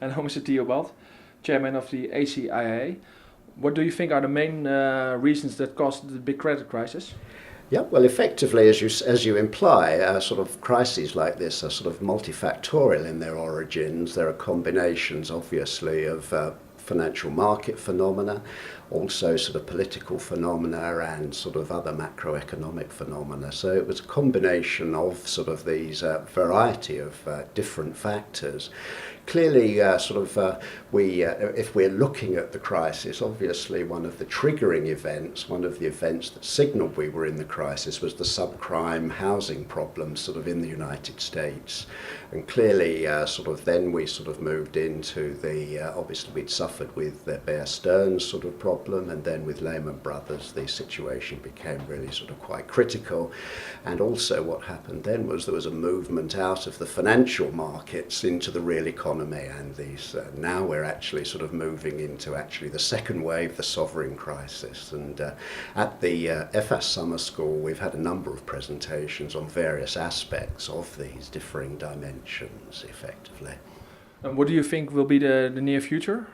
And hello, Mr. Theobald, chairman of the ACIA. What do you think are the main reasons that caused the big credit crisis? Yeah, well, effectively, as you imply, sort of crises like this are sort of multifactorial in their origins. There are combinations, obviously, of financial market phenomena, also sort of political phenomena and sort of other macroeconomic phenomena. So it was a combination of sort of these variety of different factors. Clearly, if we're looking at the crisis, obviously one of the triggering events, one of the events that signalled we were in the crisis was the subprime housing problem sort of in the United States. And clearly, then we sort of moved into the, obviously we'd suffered with the Bear Stearns sort of problem, and then with Lehman Brothers, the situation became really sort of quite critical. And also what happened then was there was a movement out of the financial markets into the real economy, and these now we're actually sort of moving into actually the second wave, the sovereign crisis. And at the EFFAS summer school, we've had a number of presentations on various aspects of these differing dimensions, effectively. And what do you think will be the near future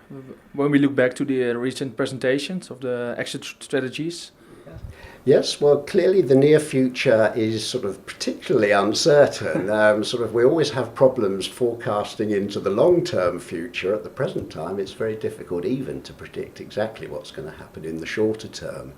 when we look back to the recent presentations of the exit strategies? Yes, well, clearly the near future is sort of particularly uncertain. We always have problems forecasting into the long-term future. At the present time, it's very difficult even to predict exactly what's going to happen in the shorter term.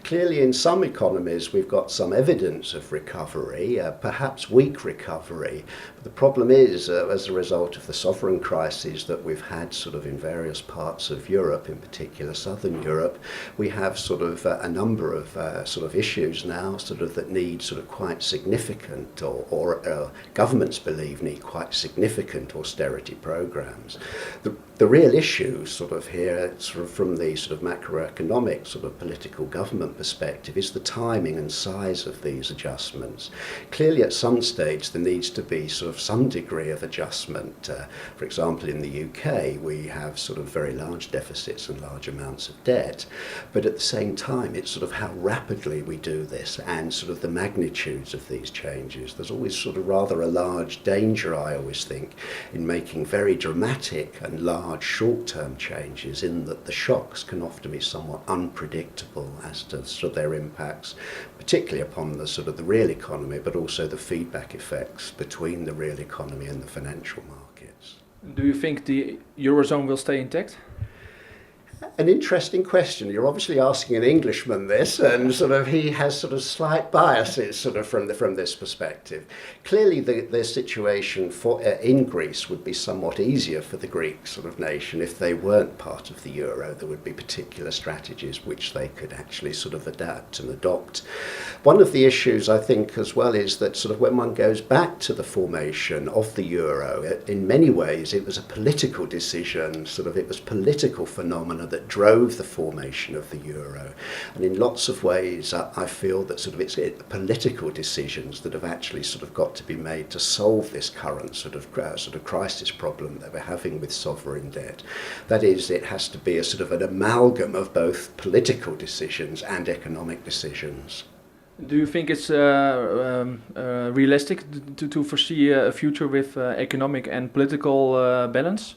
Clearly, in some economies, we've got some evidence of recovery, perhaps weak recovery. But the problem is, as a result of the sovereign crises that we've had sort of in various parts of Europe, in particular Southern Europe, we have sort of a number of issues now that need quite significant or governments believe need quite significant austerity programs. The real issue here from the macroeconomic political government perspective is the timing and size of these adjustments. Clearly at some stage there needs to be some degree of adjustment. For example, in the UK we have very large deficits and large amounts of debt, but at the same time it's how rapidly we do this and the magnitudes of these changes. There's always rather a large danger, I always think, in making very dramatic and large short-term changes, in that the shocks can often be somewhat unpredictable as to their impacts, particularly upon the real economy, but also the feedback effects between the real economy and the financial markets. Do you think the Eurozone will stay intact? An interesting question. You're obviously asking an Englishman this, and he has slight biases from this perspective. Clearly, the situation in Greece would be somewhat easier for the Greek nation if they weren't part of the euro. There would be particular strategies which they could actually adapt and adopt. One of the issues I think as well is that when one goes back to the formation of the euro, in many ways it was a political decision. It was political phenomena that drove the formation of the euro, and in lots of ways I feel that it's political decisions that have actually got to be made to solve this current crisis problem that we're having with sovereign debt. That is, it has to be an amalgam of both political decisions and economic decisions. Do you think it's realistic to foresee a future with economic and political balance?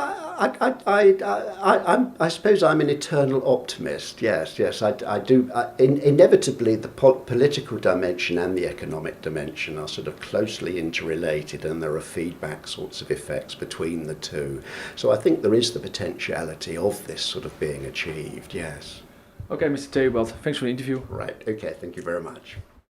I suppose I'm an eternal optimist. Yes, I do. Inevitably, the political dimension and the economic dimension are closely interrelated, and there are feedback sorts of effects between the two. So I think there is the potentiality of this being achieved. Yes. Okay, Mr. Theobald, thanks for the interview. Right. Okay. Thank you very much.